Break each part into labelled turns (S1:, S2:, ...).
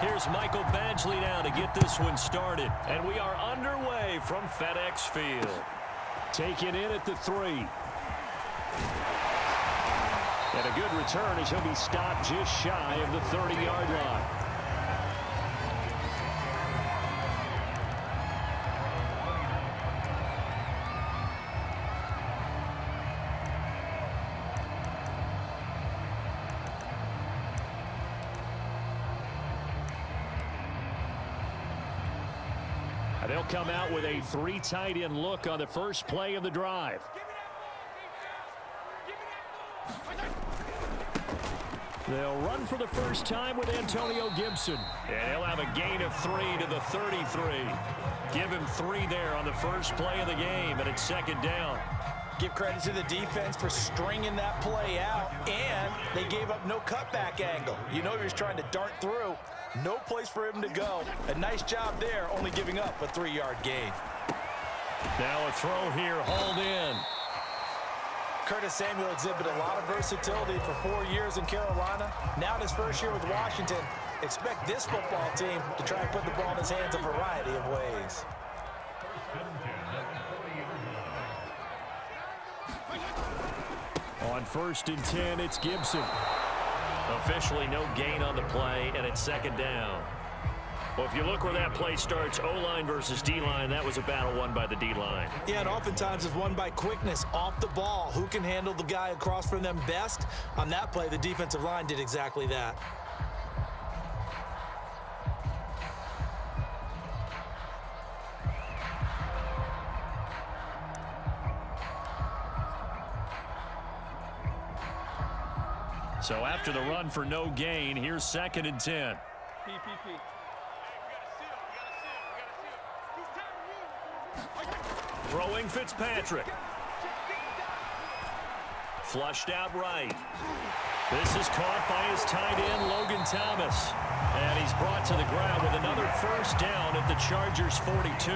S1: Here's Michael Badgley now to get this one started. And we are underway from FedEx Field. Taken in at the 3. And a good return as he'll be stopped just shy of the 30-yard line. They'll come out with a 3 tight end look on the first play of the drive. They'll run for the first time with Antonio Gibson. And he'll have a gain of 3 to the 33. Give him 3 there on the first play of the game, and it's second down.
S2: Give credit to the defense for stringing that play out, and they gave up no cutback angle. You know he was trying to dart through. No place for him to go. A nice job there, only giving up a 3-yard gain.
S1: Now a throw here, hauled in.
S2: Curtis Samuel exhibited a lot of versatility for 4 years in Carolina. Now in his first year with Washington, expect this football team to try and put the ball in his hands a variety of ways.
S1: On 1st and 10, it's Gibson. Officially no gain on the play, and it's second down. Well, if you look where that play starts, O-line versus D-line, that was a battle won by the D-line.
S2: Yeah, and oftentimes it's won by quickness off the ball. Who can handle the guy across from them best? On that play, the defensive line did exactly that.
S1: So after the run for no gain, here's 2nd and 10. Throwing Fitzpatrick. Flushed out right. This is caught by his tight end, Logan Thomas. And he's brought to the ground with another first down at the Chargers' 42.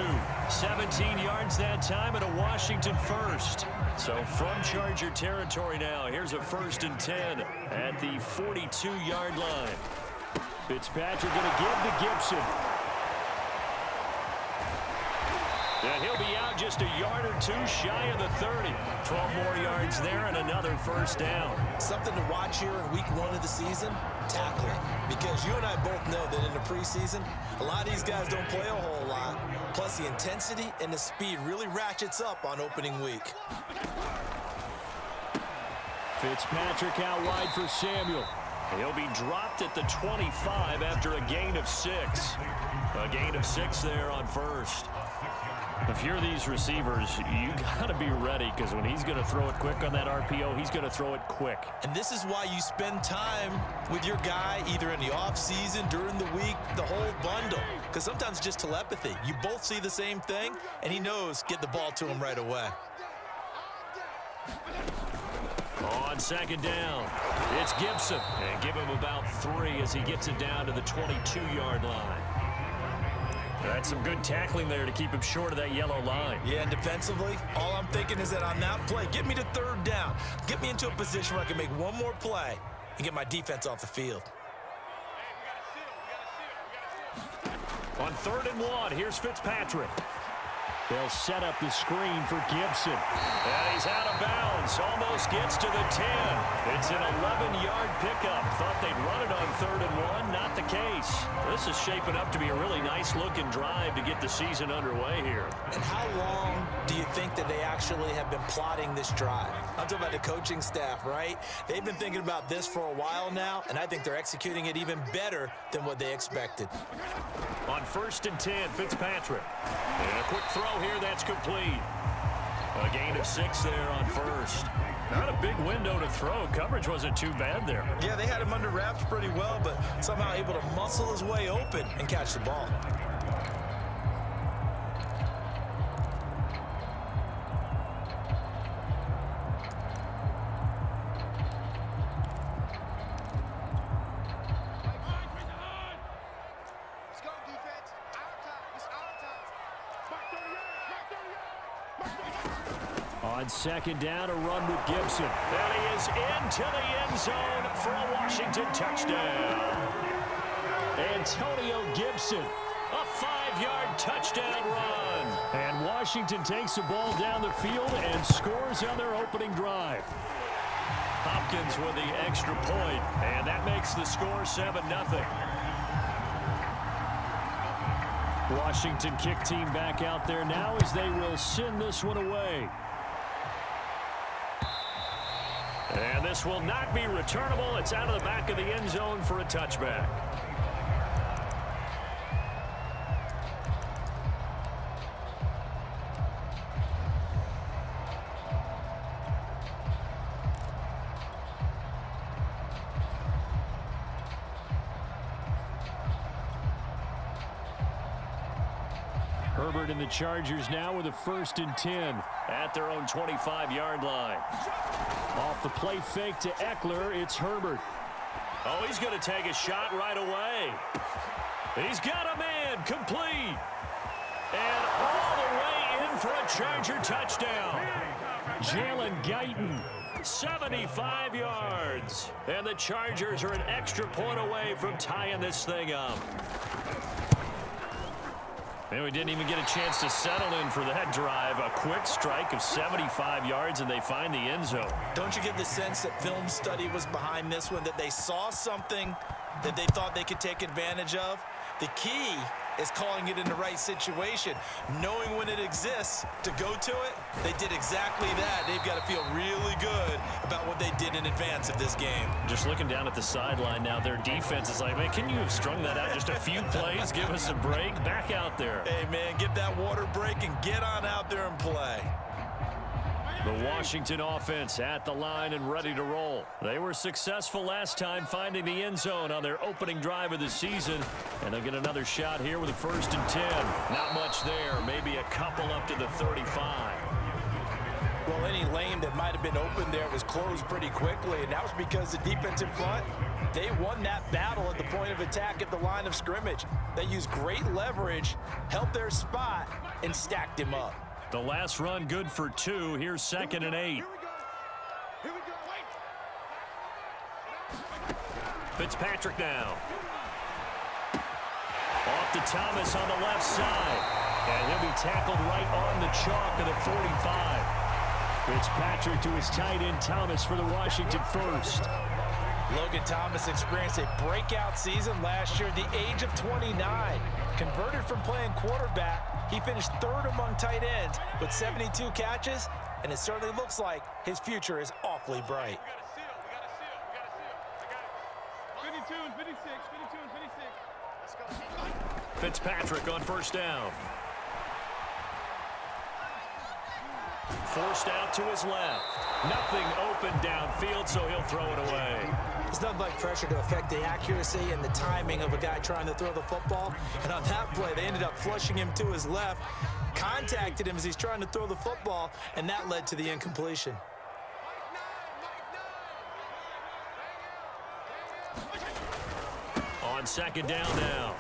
S1: 17 yards that time and a Washington first. So from Charger territory now, here's a 1st and 10 at the 42-yard line. Fitzpatrick going to give to Gibson. And he'll be out just a yard or 2 shy of the 30. 12 more yards there and another first down.
S2: Something to watch here in week 1 of the season, tackling. Because you and I both know that in the preseason, a lot of these guys don't play a whole lot. Plus the intensity and the speed really ratchets up on opening week.
S1: Fitzpatrick out wide for Samuel. He'll be dropped at the 25 after a gain of 6. A gain of 6 there on first. If you're these receivers, you got to be ready because when he's going to throw it quick on that RPO, he's going to throw it quick.
S2: And this is why you spend time with your guy either in the offseason, during the week, the whole bundle. Because sometimes it's just telepathy. You both see the same thing, and he knows get the ball to him right away.
S1: On 2nd down, it's Gibson. And give him about 3 as he gets it down to the 22-yard line. That's some good tackling there to keep him short of that yellow line.
S2: Yeah, and defensively, all I'm thinking is that on that play, get me to 3rd down. Get me into a position where I can make one more play and get my defense off the field.
S1: On 3rd and 1, here's Fitzpatrick. They'll set up the screen for Gibson. And he's out of bounds. Almost gets to the 10. It's an 11-yard pickup. Thought they'd run it on 3rd and 1. Not the case. This is shaping up to be a really nice-looking drive to get the season underway here.
S2: And how long do you think that they actually have been plotting this drive? I'm talking about the coaching staff, right? They've been thinking about this for a while now, and I think they're executing it even better than what they expected.
S1: On 1st and 10, Fitzpatrick. And a quick throw here, that's complete. A gain of 6 there on first. Not a big window to throw. Coverage wasn't too bad there.
S2: Yeah, they had him under wraps pretty well, but somehow able to muscle his way open and catch the ball.
S1: On 2nd down, a run with Gibson. And he is into the end zone for a Washington touchdown. Antonio Gibson, a 5-yard touchdown run. And Washington takes the ball down the field and scores on their opening drive. Hopkins with the extra point, and that makes the score 7-0. Washington kick team back out there now as they will send this one away. And this will not be returnable. It's out of the back of the end zone for a touchback. Herbert and the Chargers now with a 1st and 10 at their own 25-yard line. Off the play fake to Eckler, it's Herbert. Oh, he's going to take a shot right away. He's got a man, complete. And all the way in for a Charger touchdown. Jalen Guyton, 75 yards. And the Chargers are an extra point away from tying this thing up. And we didn't even get a chance to settle in for that drive. A quick strike of 75 yards, and they find the end zone.
S2: Don't you get the sense that film study was behind this one, that they saw something that they thought they could take advantage of? The key is calling it in the right situation, knowing when it exists to go to it. They did exactly that. They've got to feel really good about what they did in advance of this game.
S1: Just looking down at the sideline now, their defense is like, man, can you have strung that out just a few plays? Give us a break. Back out there.
S2: Hey, man, get that water break and get on out there and play.
S1: The Washington offense at the line and ready to roll. They were successful last time finding the end zone on their opening drive of the season. And they'll get another shot here with a 1st and 10. Not much there. Maybe a couple up to the 35.
S2: Well, any lane that might have been open there was closed pretty quickly. And that was because the defensive front, they won that battle at the point of attack at the line of scrimmage. They used great leverage, held their spot, and stacked him up.
S1: The last run good for 2. Here's 2nd and 8. Fitzpatrick now. Off to Thomas on the left side. And he'll be tackled right on the chalk of the 45. Fitzpatrick to his tight end Thomas for the Washington 1st.
S2: Logan Thomas experienced a breakout season last year at the age of 29. Converted from playing quarterback, he finished 3rd among tight ends with 72 catches, and it certainly looks like his future is awfully bright.
S3: 52 and 56, 52 and 56.
S1: Fitzpatrick on 1st down. Forced out to his left. Nothing open downfield, so he'll throw it away.
S2: It's nothing like pressure to affect the accuracy and the timing of a guy trying to throw the football. And on that play, they ended up flushing him to his left, contacted him as he's trying to throw the football, and that led to the incompletion.
S1: On 2nd down now,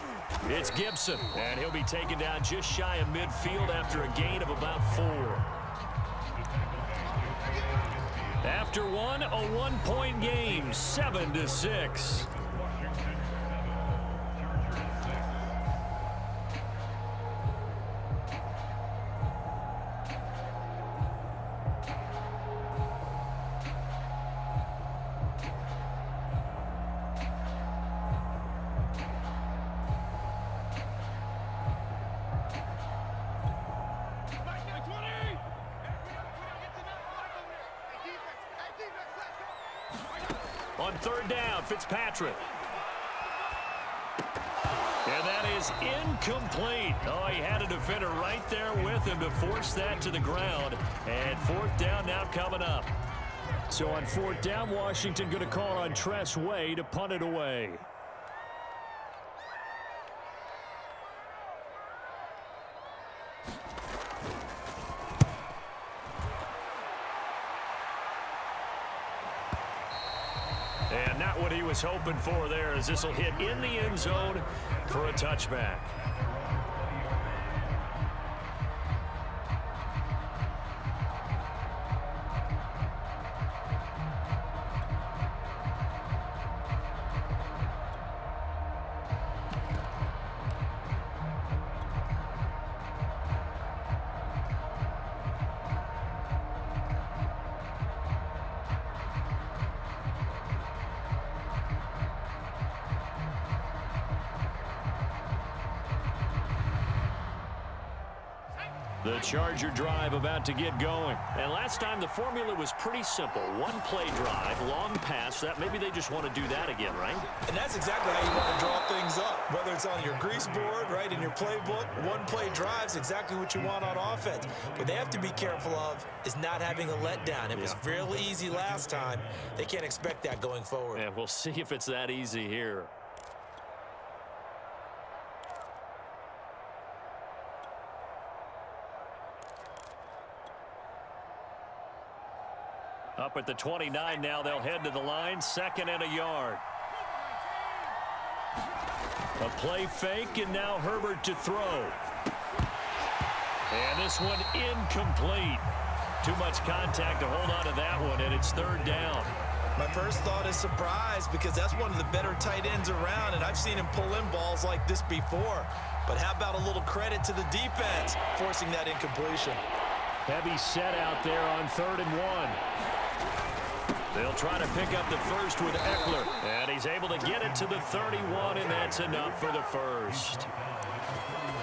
S1: it's Gibson, and he'll be taken down just shy of midfield after a gain of about 4. After one, a 1-point game, 7-6. On 3rd down, Fitzpatrick. And that is incomplete. Oh, he had a defender right there with him to force that to the ground. And 4th down now coming up. So on 4th down, Washington going to call on Tress Way to punt it away. And not what he was hoping for there, as this will hit in the end zone for a touchback. The Charger drive about to get going. And last time the formula was pretty simple. One play drive, long pass. That maybe they just want to do that again, right?
S2: And that's exactly how you want to draw things up. Whether it's on your grease board, right, in your playbook, one play drive's exactly what you want on offense. What they have to be careful of is not having a letdown. It was real easy last time. They can't expect that going forward.
S1: And we'll see if it's that easy here. Up at the 29 now, they'll head to the line, 2nd and a yard. A play fake, and now Herbert to throw. And this one incomplete. Too much contact to hold on to that one, and it's 3rd down.
S2: My first thought is surprise, because that's one of the better tight ends around, and I've seen him pull in balls like this before. But how about a little credit to the defense forcing that incompletion?
S1: Heavy set out there on 3rd and 1. They'll try to pick up the first with Eckler. And he's able to get it to the 31, and that's enough for the first.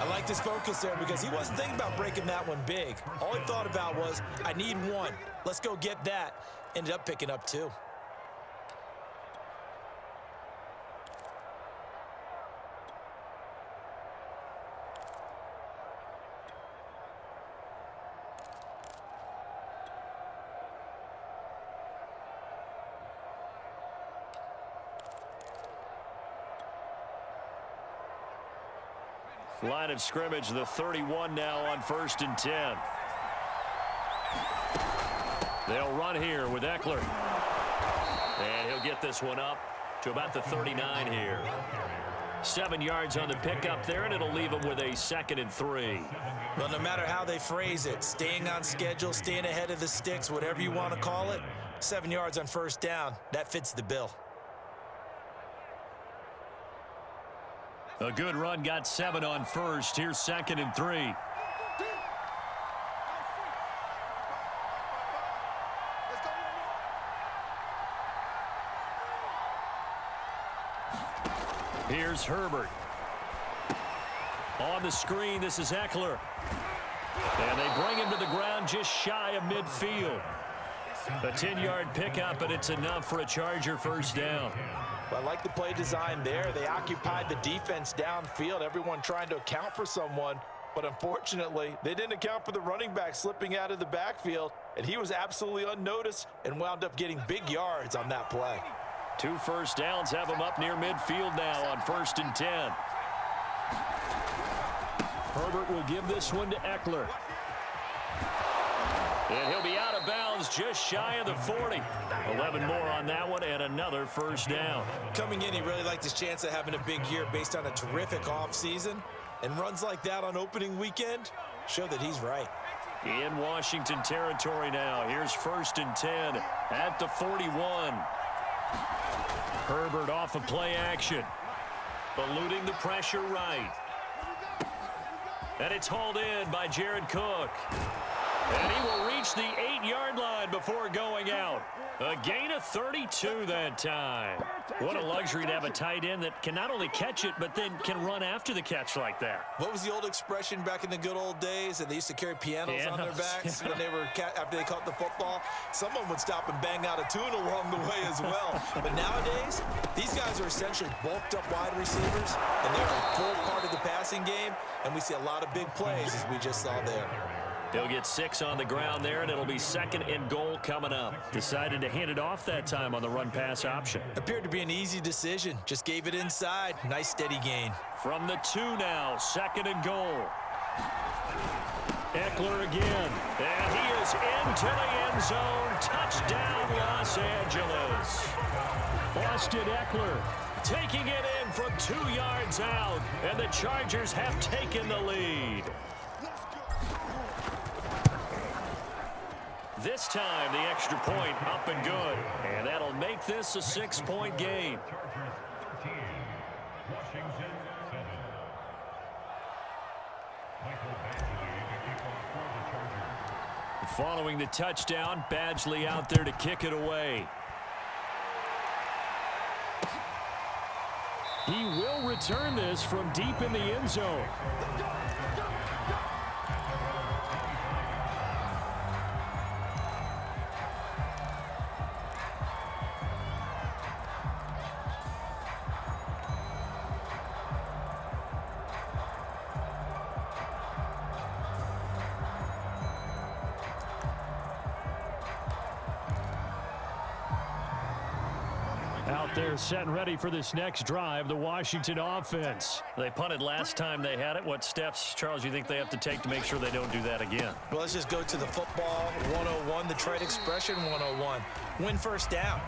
S2: I like this focus there because he wasn't thinking about breaking that one big. All he thought about was, I need one. Let's go get that. Ended up picking up 2.
S1: Line of scrimmage, the 31 now on 1st and 10. They'll run here with Eckler. And he'll get this one up to about the 39 here. 7 yards on the pickup there, and it'll leave him with a 2nd and 3.
S2: Well, no matter how they phrase it, staying on schedule, staying ahead of the sticks, whatever you want to call it, 7 yards on 1st down, that fits the bill.
S1: A good run, got 7 on 1st. Here's 2nd and 3. Here's Herbert. On the screen, this is Eckler. And they bring him to the ground just shy of midfield. A 10-yard pickup, and it's enough for a Charger 1st down.
S2: Well, I like the play design there. They occupied the defense downfield, everyone trying to account for someone. But unfortunately, they didn't account for the running back slipping out of the backfield, and he was absolutely unnoticed and wound up getting big yards on that play.
S1: 2 1st downs have him up near midfield now on 1st and 10. Herbert will give this one to Eckler. And he'll be out of bounds just shy of the 40. 11 more on that one and another 1st down.
S2: Coming in, he really liked his chance of having a big year based on a terrific offseason. And runs like that on opening weekend show that he's right.
S1: In Washington territory now. Here's 1st and 10 at the 41. Herbert off of play action. Eluding the pressure right. And it's hauled in by Jared Cook. And he will reach the 8-yard line before going out. A gain of 32 that time. What a luxury to have a tight end that can not only catch it, but then can run after the catch like that.
S2: What was the old expression back in the good old days? And they used to carry pianos on their backs when they were after they caught the football. Someone would stop and bang out a tune along the way as well. But nowadays, these guys are essentially bulked up wide receivers, and they're a full part of the passing game. And we see a lot of big plays, as we just saw there.
S1: He'll get 6 on the ground there, and it'll be 2nd and goal coming up. Decided to hand it off that time on the run-pass option.
S2: Appeared to be an easy decision. Just gave it inside. Nice steady gain.
S1: From the 2 now, 2nd and goal. Eckler again. And he is into the end zone. Touchdown, Los Angeles. Austin Eckler taking it in from 2 yards out, and the Chargers have taken the lead. This time, the extra point up and good. And that'll make this a 6-point game. Following the touchdown, Badgley out there to kick it away. He will return this from deep in the end zone. Out there set and ready for this next drive, the Washington offense. They punted last time they had it. What steps, Charles, do you think they have to take to make sure they don't do that again?
S2: Well, let's just go to the football 101, the trade expression 101. Win first down.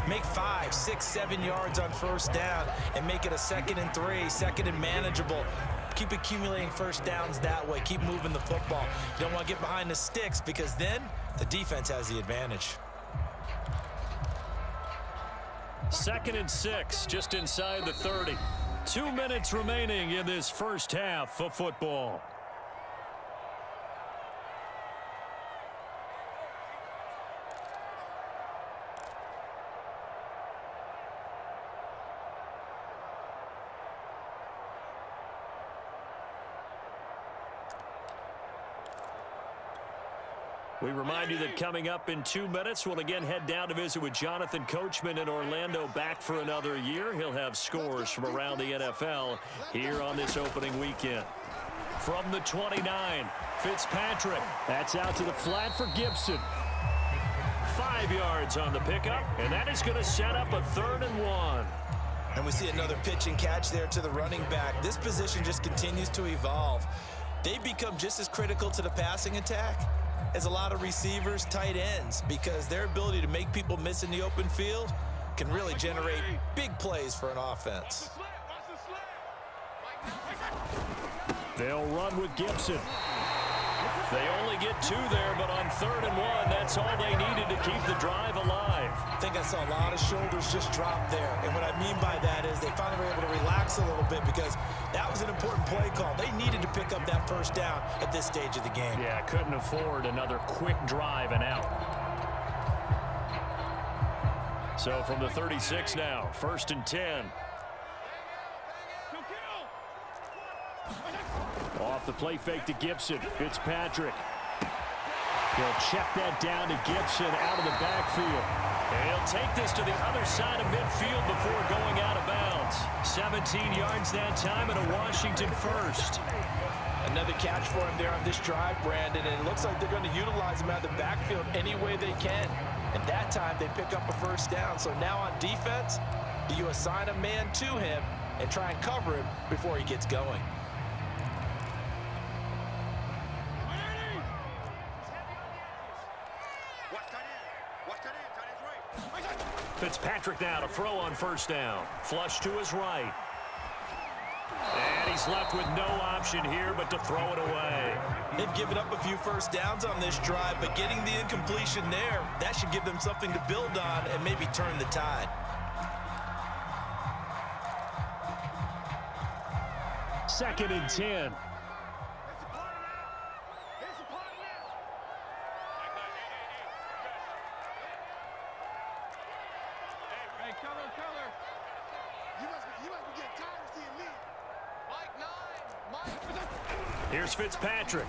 S2: Make 5, 6, 7 yards on first down and make it a 2nd and 3, 2nd and manageable. Keep accumulating first downs that way. Keep moving the football. You don't want to get behind the sticks because then the defense has the advantage.
S1: 2nd and 6, just inside the 30. 2 minutes remaining in this first half of football. We remind you that coming up in 2 minutes, we'll again head down to visit with Jonathan Coachman in Orlando, back for another year. He'll have scores from around the NFL here on this opening weekend. From the 29, Fitzpatrick. That's out to the flat for Gibson. 5 yards on the pickup, and that is going to set up a 3rd and 1.
S2: And we see another pitch and catch there to the running back. This position just continues to evolve. They become just as critical to the passing attack as a lot of receivers, tight ends, because their ability to make people miss in the open field can really generate big plays for an offense.
S1: They'll run with Gibson. They only get 2 there, but on 3rd and 1, that's all they needed to keep the drive alive.
S2: I think I saw a lot of shoulders just drop there, and what I mean by that is they finally were able to relax a little bit because that was an important play call. They needed to pick up that first down at this stage of the game.
S1: Yeah, couldn't afford another quick drive and out. So from the 36 now, 1st and 10. Off the play fake to Gibson. Fitzpatrick. He'll check that down to Gibson out of the backfield. And he'll take this to the other side of midfield before going out of bounds. 17 yards that time and a Washington first.
S2: Another catch for him there on this drive, Brandon, and it looks like they're going to utilize him out of the backfield any way they can. And that time they pick up a first down. So now on defense, do you assign a man to him and try and cover him before he gets going?
S1: Fitzpatrick now to throw on first down. Flush to his right. And he's left with no option here but to throw it away.
S2: They've given up a few first downs on this drive, but getting the incompletion there, that should give them something to build on and maybe turn the tide.
S1: Second and 10. Here's Fitzpatrick.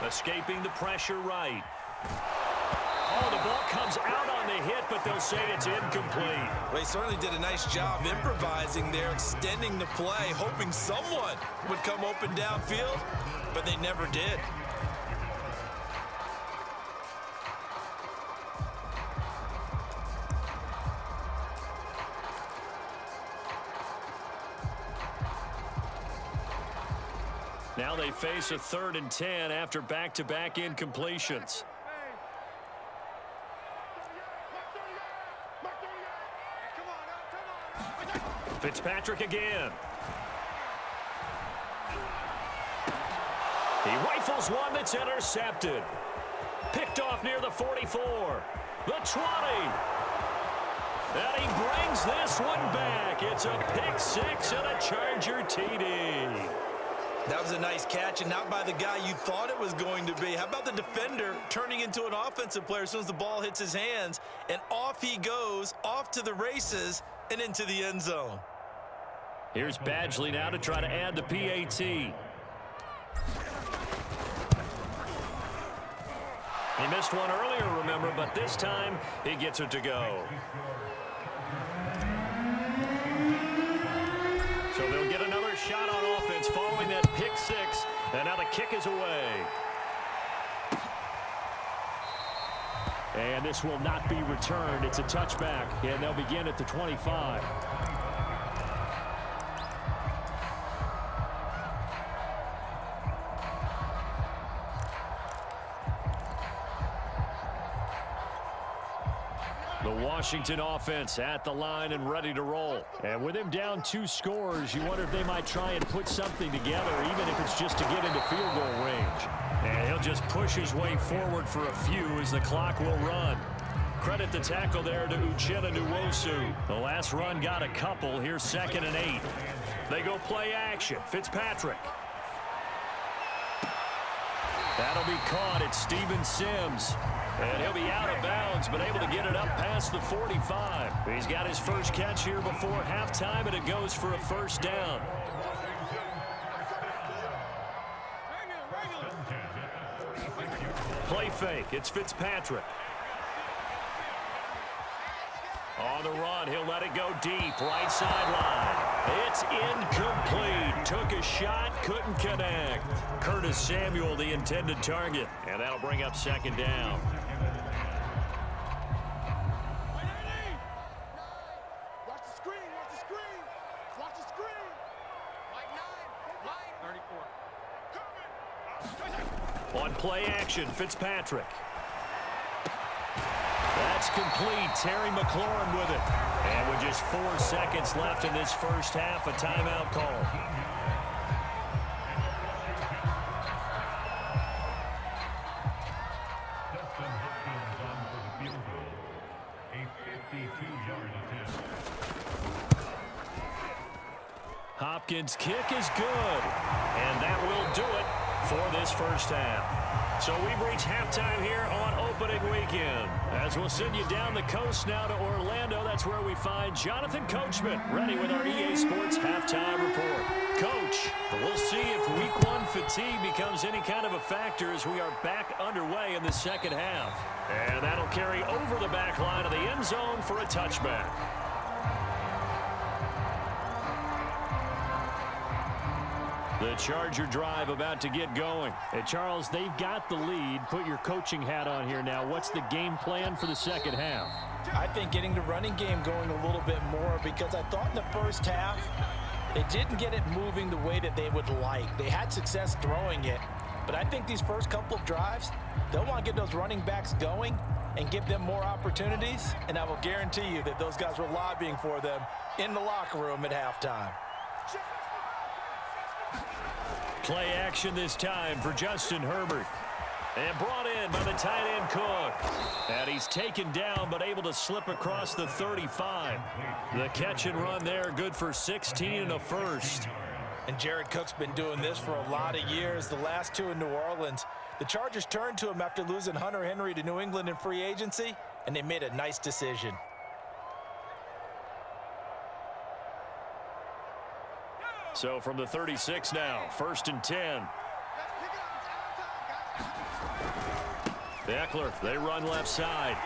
S1: Escaping the pressure right. Oh, the ball comes out on the hit, but they'll say it's incomplete.
S2: They certainly did a nice job improvising there, extending the play, hoping someone would come open downfield, but they never did.
S1: Now they face a 3rd and 10 after back-to-back incompletions. Fitzpatrick again. He rifles one that's intercepted. Picked off near the 44. The 20. And he brings this one back. It's a pick 6 and a Charger TD.
S2: That was a nice catch, and not by the guy you thought it was going to be. How about the defender turning into an offensive player as soon as the ball hits his hands, and off he goes, off to the races, and into the end zone.
S1: Here's Badgley now to try to add the PAT. He missed one earlier, remember, but this time he gets it to go. So they'll get another shot on offense following that pick 6, and now the kick is away. And this will not be returned. It's a touchback, and they'll begin at the 25. The Washington offense at the line and ready to roll. And with him down 2 scores, you wonder if they might try and put something together, even if it's just to get into field goal range. And he'll just push his way forward for a few as the clock will run. Credit the tackle there to Uchenna Nwosu. The last run got a couple. Here's 2nd and 8. They go play action. Fitzpatrick. That'll be caught at Steven Sims. And he'll be out of bounds, but able to get it up past the 45. He's got his first catch here before halftime, and it goes for a first down. Play fake. It's Fitzpatrick. On the run, he'll let it go deep. Right sideline. It's incomplete. Took a shot, couldn't connect. Curtis Samuel, the intended target. And that'll bring up 2nd down.
S3: Watch the screen, watch the screen. Watch the screen. Line 9.
S1: On play action, Fitzpatrick. That's complete. Terry McLaurin with it. And with just 4 seconds left in this first half, a timeout call. Hopkins' kick is good. And that will do it for this first half. So we've reached halftime here on opening weekend. As we'll send you down the coast now to Orlando, that's where we find Jonathan Coachman ready with our EA Sports halftime report. Coach, we'll see if week 1 fatigue becomes any kind of a factor as we are back underway in the second half. And that'll carry over the back line of the end zone for a touchback. The Charger drive about to get going. Hey, Charles, they've got the lead. Put your coaching hat on here now. What's the game plan for the second half?
S2: I think getting the running game going a little bit more, because I thought in the first half they didn't get it moving the way that they would like. They had success throwing it, but I think these first couple of drives, they'll want to get those running backs going and give them more opportunities, and I will guarantee you that those guys were lobbying for them in the locker room at halftime.
S1: Play action this time for Justin Herbert. And brought in by the tight end Cook. And he's taken down but able to slip across the 35. The catch and run there, good for 16 and a first.
S2: And Jared Cook's been doing this for a lot of years. The last 2 in New Orleans. The Chargers turned to him after losing Hunter Henry to New England in free agency, and they made a nice decision.
S1: So from the 36 now, 1st and 10. Eckler, they run left side.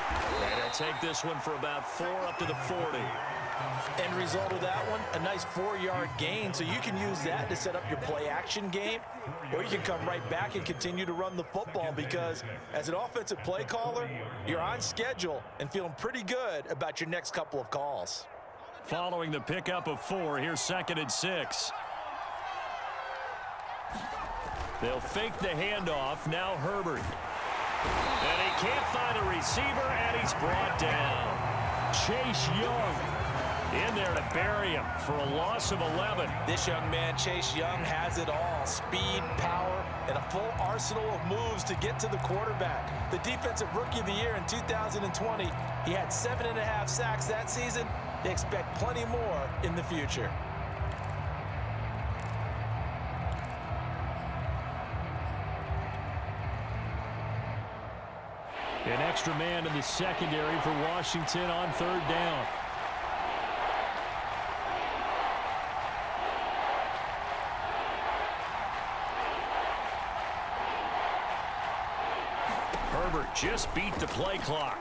S1: And they'll take this one for about 4 up to the 40.
S2: End result of that one, a nice 4-yard gain, so you can use that to set up your play action game, or you can come right back and continue to run the football, because as an offensive play caller, you're on schedule and feeling pretty good about your next couple of calls.
S1: Following the pickup of 4, here's 2nd and 6. They'll fake the handoff. Now Herbert. And he can't find a receiver, and he's brought down. Chase Young in there to bury him for a loss of 11.
S2: This young man, Chase Young, has it all. Speed, power, and a full arsenal of moves to get to the quarterback. The Defensive Rookie of the Year in 2020, he had 7.5 sacks that season. They expect plenty more in the future.
S1: An extra man in the secondary for Washington on 3rd down. Herbert just beat the play clock.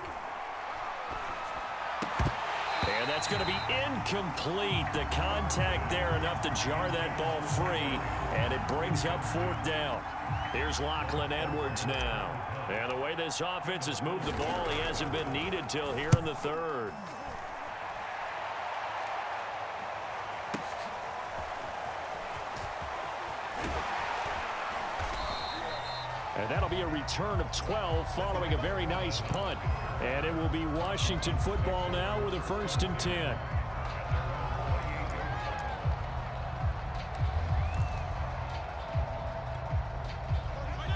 S1: And that's going to be incomplete. The contact there enough to jar that ball free, and it brings up 4th down. Here's Lachlan Edwards now. And the way this offense has moved the ball, he hasn't been needed till here in the third. And that'll be a return of 12 following a very nice punt. And it will be Washington football now with a 1st and 10.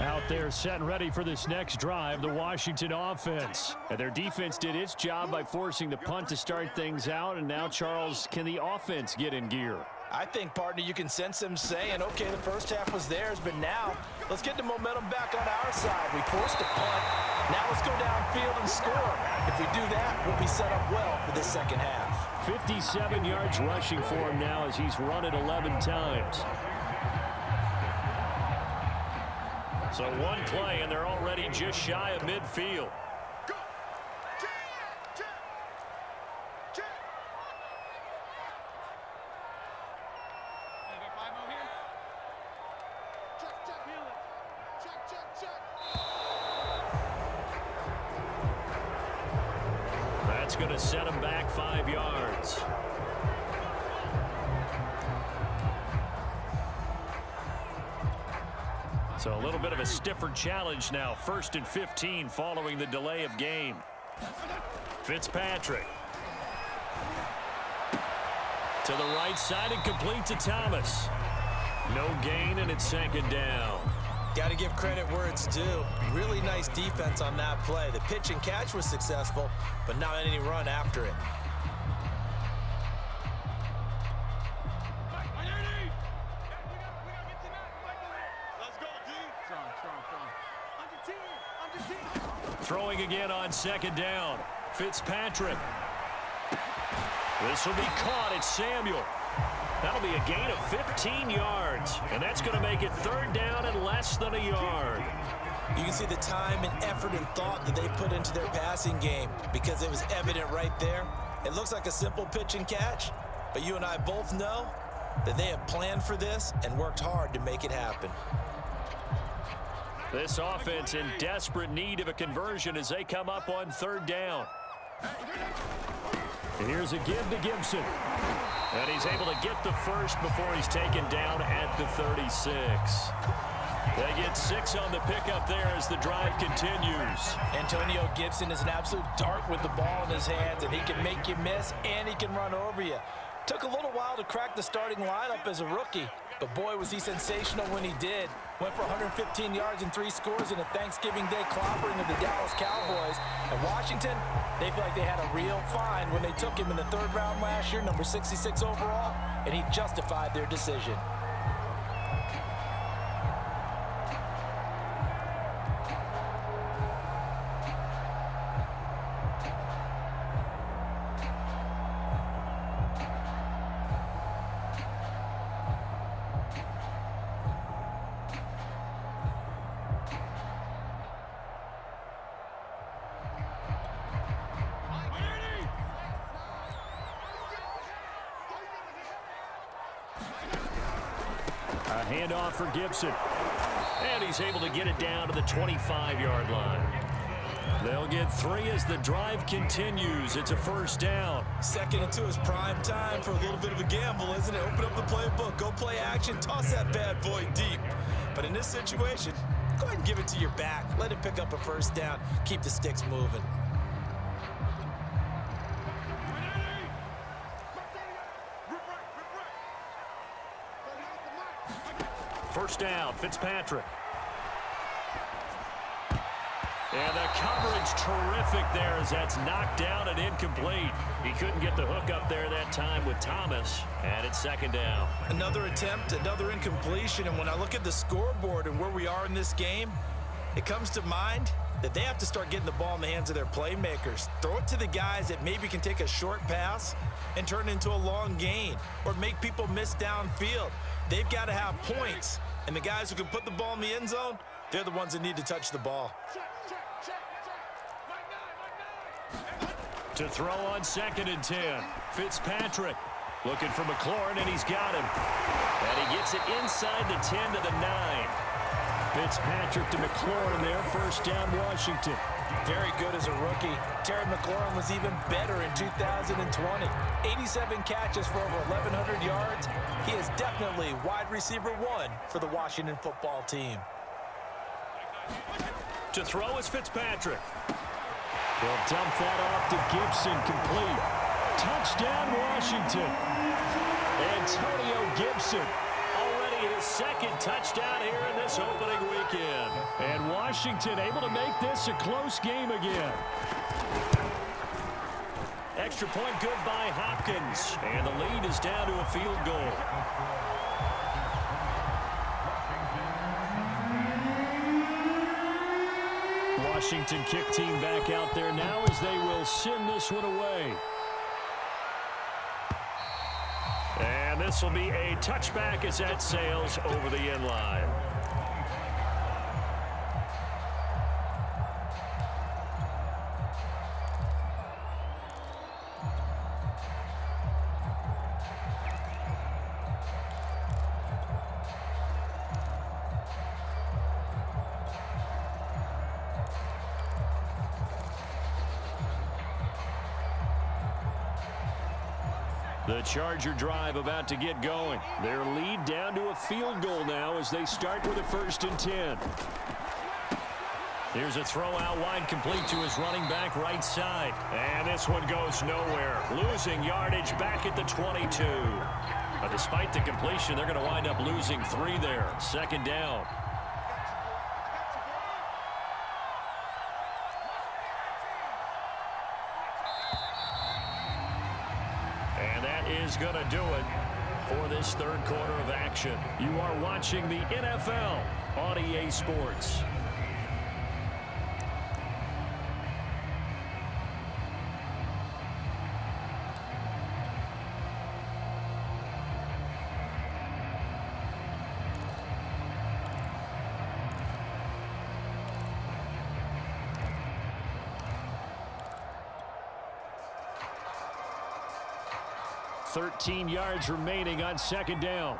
S1: Out there set and ready for this next drive, the Washington offense. And their defense did its job by forcing the punt to start things out. And now, Charles, can the offense get in gear?
S2: I think, partner, you can sense them saying, okay, the first half was theirs, but now let's get the momentum back on our side. We forced a punt. Now let's go downfield and score. If we do that, we'll be set up well for this second half.
S1: 57 yards rushing for him now as he's run it 11 times. So one play, and they're already just shy of midfield.
S3: Go. Check. Check. Check. I got 5 more here. Check, check. Feel it. Check, check, check.
S1: That's going to set him back 5 yards. So a little bit of a stiffer challenge now. 1st and 15 following the delay of game. Fitzpatrick. To the right side and complete to Thomas. No gain, and it's 2nd down.
S2: Got to give credit where it's due. Really nice defense on that play. The pitch and catch was successful, but not any run after it.
S1: Throwing again on 2nd down. Fitzpatrick. This will be caught. It's Samuel. That'll be a gain of 15 yards. And that's going to make it 3rd down and less than a yard.
S2: You can see the time and effort and thought that they put into their passing game because it was evident right there. It looks like a simple pitch and catch, but you and I both know that they have planned for this and worked hard to make it happen.
S1: This offense in desperate need of a conversion as they come up on 3rd down. And here's a give to Gibson. And he's able to get the first before he's taken down at the 36. They get 6 on the pickup there as the drive continues.
S2: Antonio Gibson is an absolute dart with the ball in his hands, and he can make you miss, and he can run over you. Took a little while to crack the starting lineup as a rookie, but boy, was he sensational when he did. Went for 115 yards and 3 scores in a Thanksgiving Day clobbering of the Dallas Cowboys. And Washington, they feel like they had a real find when they took him in the 3rd round last year, number 66 overall, and he justified their decision.
S1: A handoff for Gibson. And he's able to get it down to the 25-yard line. They'll get 3 as the drive continues. It's a 1st down.
S2: Second into his prime time for a little bit of a gamble, isn't it? Open up the playbook, go play action, toss that bad boy deep. But in this situation, go ahead and give it to your back. Let him pick up a 1st down. Keep the sticks moving.
S1: First down, Fitzpatrick. And the coverage terrific there as that's knocked down and incomplete. He couldn't get the hook up there that time with Thomas, and it's 2nd down.
S2: Another attempt, another incompletion, and when I look at the scoreboard and where we are in this game, it comes to mind that they have to start getting the ball in the hands of their playmakers. Throw it to the guys that maybe can take a short pass and turn it into a long gain or make people miss downfield. They've got to have points, and the guys who can put the ball in the end zone, they're the ones that need to touch the ball.
S1: To throw on 2nd and 10. Fitzpatrick looking for McLaurin, and he's got him. And he gets it inside the 10 to the 9. Fitzpatrick to McLaurin there. First down, Washington.
S2: Very good as a rookie. Terry McLaurin was even better in 2020. 87 catches for over 1,100 yards. He is definitely wide receiver one for the Washington football team.
S1: To throw is Fitzpatrick. They'll dump that off to Gibson, complete. Touchdown, Washington. Antonio Gibson, already his second touchdown here in this opening weekend. And Washington able to make this a close game again. Extra point good by Hopkins. And the lead is down to a field goal. Washington kick team back out there now as they will send this one away. And this will be a touchback as that sails over the end line. The Charger drive about to get going. Their lead down to a field goal now as they start with a 1st and 10. Here's a throw out wide, complete to his running back right side. And this one goes nowhere. Losing yardage back at the 22. But despite the completion, they're going to wind up losing 3 there. 2nd down. Is going to do it for this 3rd quarter of action. You are watching the NFL on EA Sports. Thirteen yards remaining on 2nd down.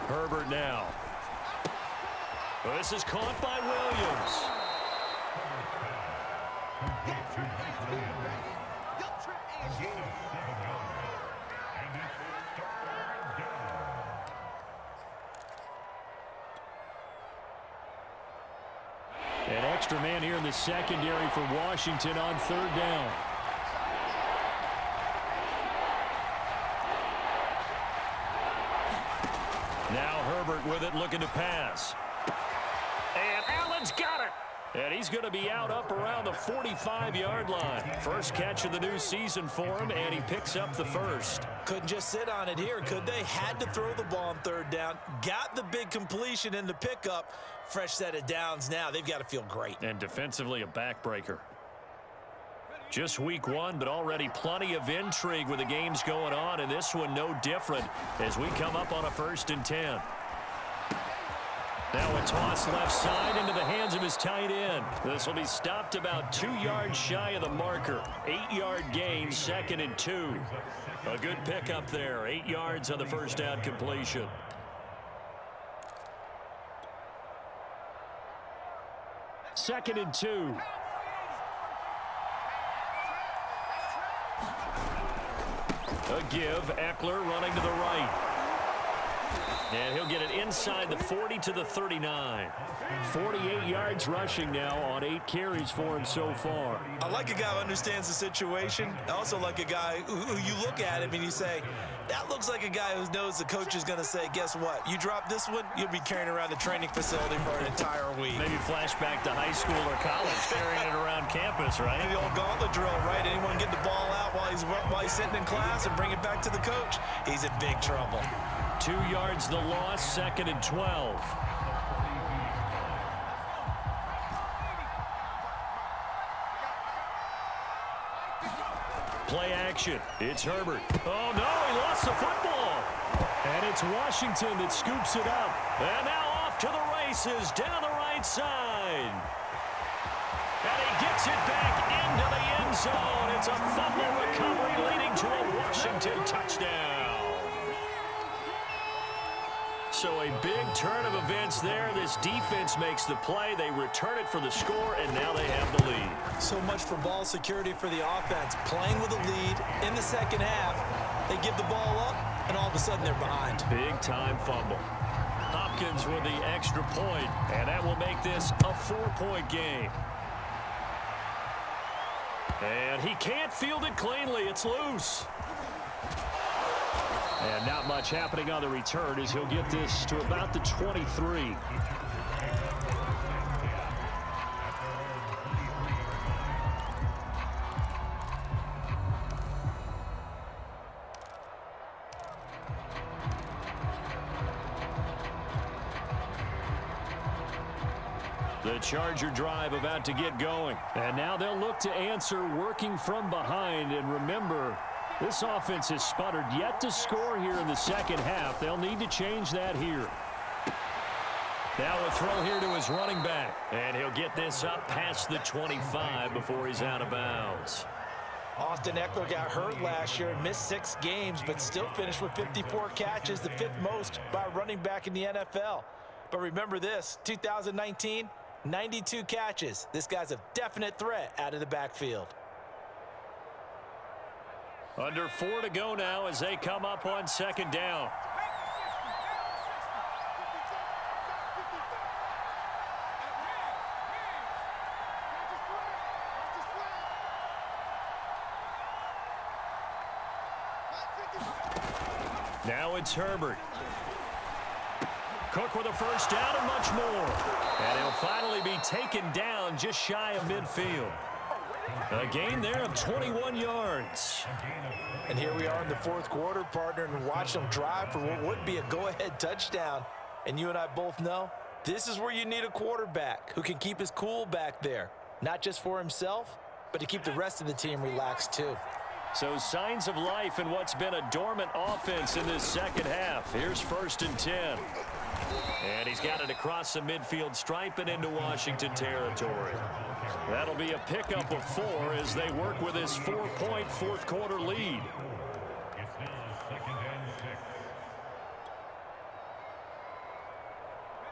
S1: Herbert now. This is caught by Williams. An extra man here in the secondary for Washington on 3rd down. Now Herbert with it, looking to pass. And Allen's got it. And he's going to be out up around the 45-yard line. First catch of the new season for him, and he picks up the 1st.
S2: Couldn't just sit on it here, could they? Had to throw the ball on 3rd down. Got the big completion in the pickup. Fresh set of downs now. They've got to feel great.
S1: And defensively, a backbreaker. Just week 1, but already plenty of intrigue with the games going on, and this one no different as we come up on a 1st and 10. Now a toss left side into the hands of his tight end. This will be stopped about 2 yards shy of the marker. 8-yard gain, 2nd and 2. A good pickup there. 8 yards on the 1st down completion. Second and 2. A give. Eckler running to the right. And he'll get it inside the 40 to the 39. 48 yards rushing now on 8 carries for him so far.
S2: I like a guy who understands the situation. I also like a guy who you look at him and you say, that looks like a guy who knows the coach is going to say, guess what? You drop this one, you'll be carrying around the training facility for an entire week.
S1: Maybe flashback to high school or college, carrying it around campus, right?
S2: The old gauntlet drill, right? Anyone get the ball out while he's sitting in class and bring it back to the coach, he's in big trouble.
S1: 2 yards the loss, 2nd and 12. Play action. It's Herbert. Oh, no, he lost the football. And it's Washington that scoops it up. And now off to the races down the right side. Gets it back into the end zone. It's a fumble recovery leading to a Washington touchdown. So a big turn of events there. This defense makes the play. They return it for the score, and now they have the lead.
S2: So much for ball security for the offense. Playing with a lead in the second half, they give the ball up, and all of a sudden they're behind.
S1: Big-time fumble. Hopkins with the extra point, and that will make this a 4-point game. And he can't field it cleanly. It's loose. And not much happening on the return as he'll get this to about the 23. The Charger drive about to get going. And now they'll look to answer working from behind. And remember, this offense has sputtered yet to score here in the second half. They'll need to change that here. Now a throw here to his running back. And he'll get this up past the 25 before he's out of bounds.
S2: Austin Eckler got hurt last year and missed 6 games, but still finished with 54 catches, the 5th most by a running back in the NFL. But remember this, 2019, 92 catches. This guy's a definite threat out of the backfield.
S1: Under 4 to go now as they come up on second down. Now it's Herbert. Cook with a first down and much more. And he'll finally be taken down just shy of midfield. A gain there of 21 yards.
S2: And here we are in the 4th quarter, partner, and watch them drive for what would be a go-ahead touchdown. And you and I both know this is where you need a quarterback who can keep his cool back there. Not just for himself, but to keep the rest of the team relaxed too.
S1: So signs of life in what's been a dormant offense in this second half. Here's 1st and 10. And he's got it across the midfield stripe and into Washington territory. That'll be a pickup of 4 as they work with his 4-point 4th quarter lead.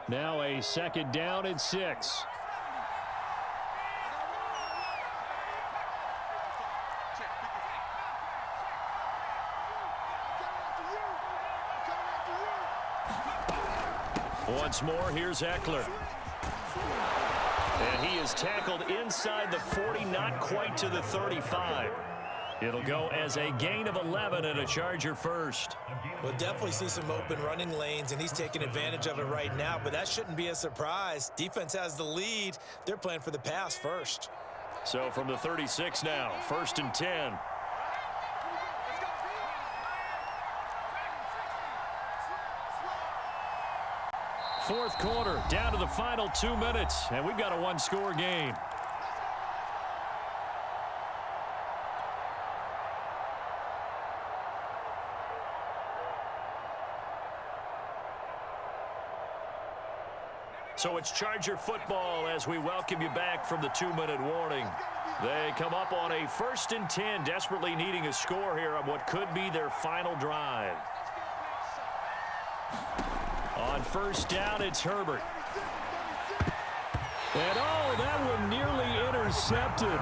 S1: Now a 2nd down and 6. Once more, here's Eckler. And he is tackled inside the 40, not quite to the 35. It'll go as a gain of 11 and a Charger first.
S2: We'll definitely see some open running lanes, and he's taking advantage of it right now, but that shouldn't be a surprise. Defense has the lead. They're playing for the pass first.
S1: So from the 36 now, 1st and 10. Fourth quarter, down to the final 2 minutes, and we've got a 1-score game. So it's Charger football as we welcome you back from the 2-minute warning. They come up on a 1st and 10, desperately needing a score here on what could be their final drive. On 1st down, it's Herbert. And oh, that one nearly intercepted.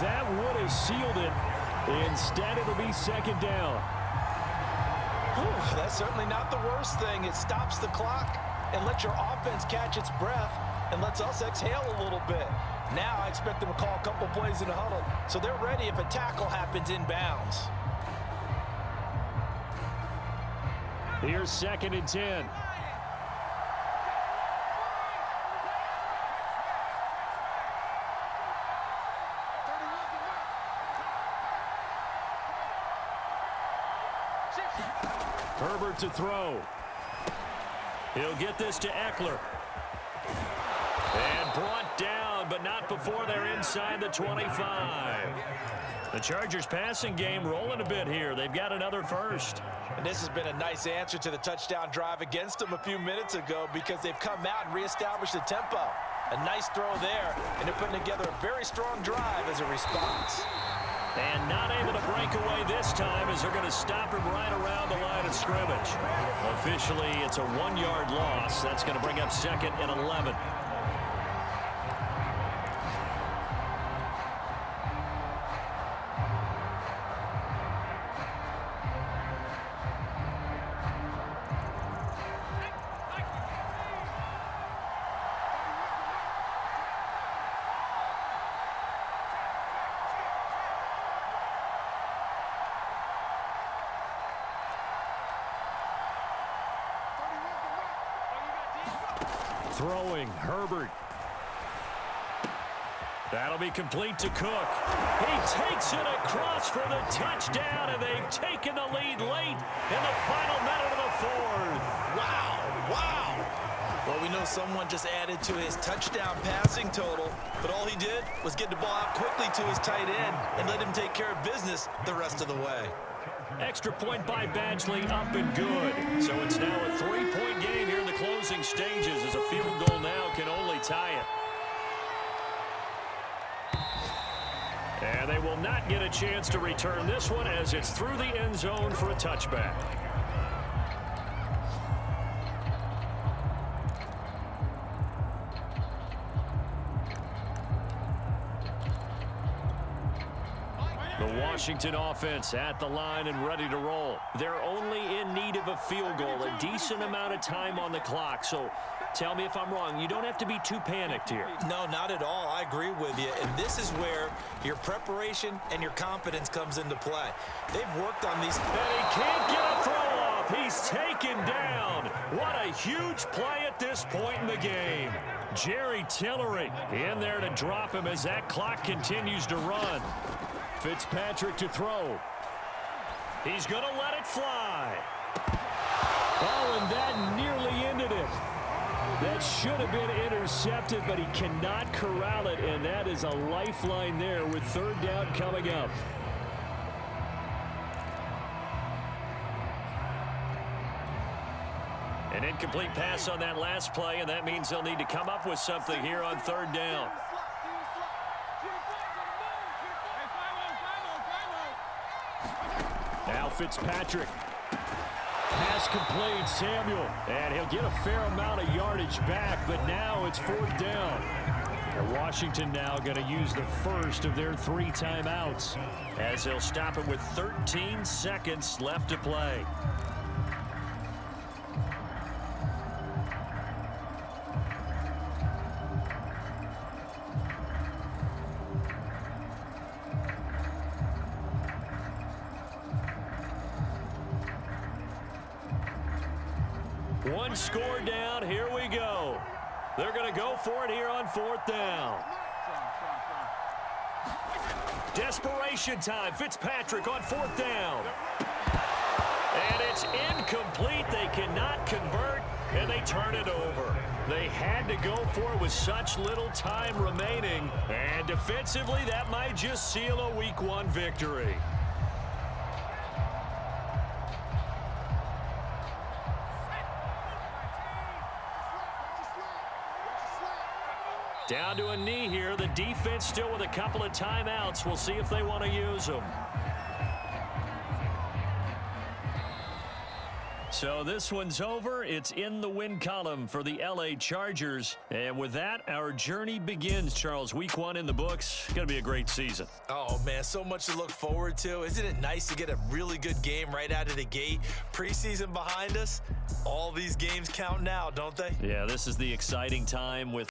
S1: That would have sealed it. Instead, it'll be 2nd down.
S2: Whew, that's certainly not the worst thing. It stops the clock and lets your offense catch its breath and lets us exhale a little bit. Now I expect them to call a couple plays in the huddle so they're ready if a tackle happens inbounds.
S1: Here's 2nd and 10. Herbert to throw. He'll get this to Eckler. And brought down, but not before they're inside the 25. The Chargers passing game rolling a bit here. They've got another first.
S2: And this has been a nice answer to the touchdown drive against them a few minutes ago because they've come out and reestablished the tempo. A nice throw there, and they're putting together a very strong drive as a response.
S1: And not able to break away this time as they're going to stop him right around the line of scrimmage. Officially, it's a 1-yard loss. That's going to bring up 2nd and 11. Throwing, Herbert. That'll be complete to Cook. He takes it across for the touchdown, and they've taken the lead late in the final minute of the 4th.
S2: Wow. Well, we know someone just added to his touchdown passing total, but all he did was get the ball out quickly to his tight end and let him take care of business the rest of the way.
S1: Extra point by Badgley, up and good. So it's now a 3-point game here in the closing stages as a field goal now can only tie it. And they will not get a chance to return this one as it's through the end zone for a touchback. The Washington offense at the line and ready to roll. They're only in need of a field goal, a decent amount of time on the clock. So tell me if I'm wrong. You don't have to be too panicked here.
S2: No, not at all. I agree with you. And this is where your preparation and your confidence comes into play. They've worked on these.
S1: And he can't get a throw off. He's taken down. What a huge play at this point in the game. Jerry Tillery in there to drop him as that clock continues to run. Fitzpatrick to throw. He's going to let it fly. Oh, and that nearly ended it. That should have been intercepted, but he cannot corral it, and that is a lifeline there with 3rd down coming up. An incomplete pass on that last play, and that means they'll need to come up with something here on 3rd down. Now Fitzpatrick. Pass complete, Samuel. And he'll get a fair amount of yardage back, but now it's 4th down. And Washington now going to use the first of their 3 timeouts as they'll stop it with 13 seconds left to play. One score down. Here we go. They're going to go for it here on 4th down. Desperation time. Fitzpatrick on 4th down. And it's incomplete. They cannot convert, and they turn it over. They had to go for it with such little time remaining. And defensively, that might just seal a Week 1 victory. Down to a knee here. The defense still with a couple of timeouts. We'll see if they want to use them. So this one's over. It's in the win column for the LA Chargers. And with that, our journey begins, Charles. Week 1 in the books. Going to be a great season.
S2: Oh, man, so much to look forward to. Isn't it nice to get a really good game right out of the gate? Preseason behind us. All these games count now, don't they?
S1: Yeah, this is the exciting time with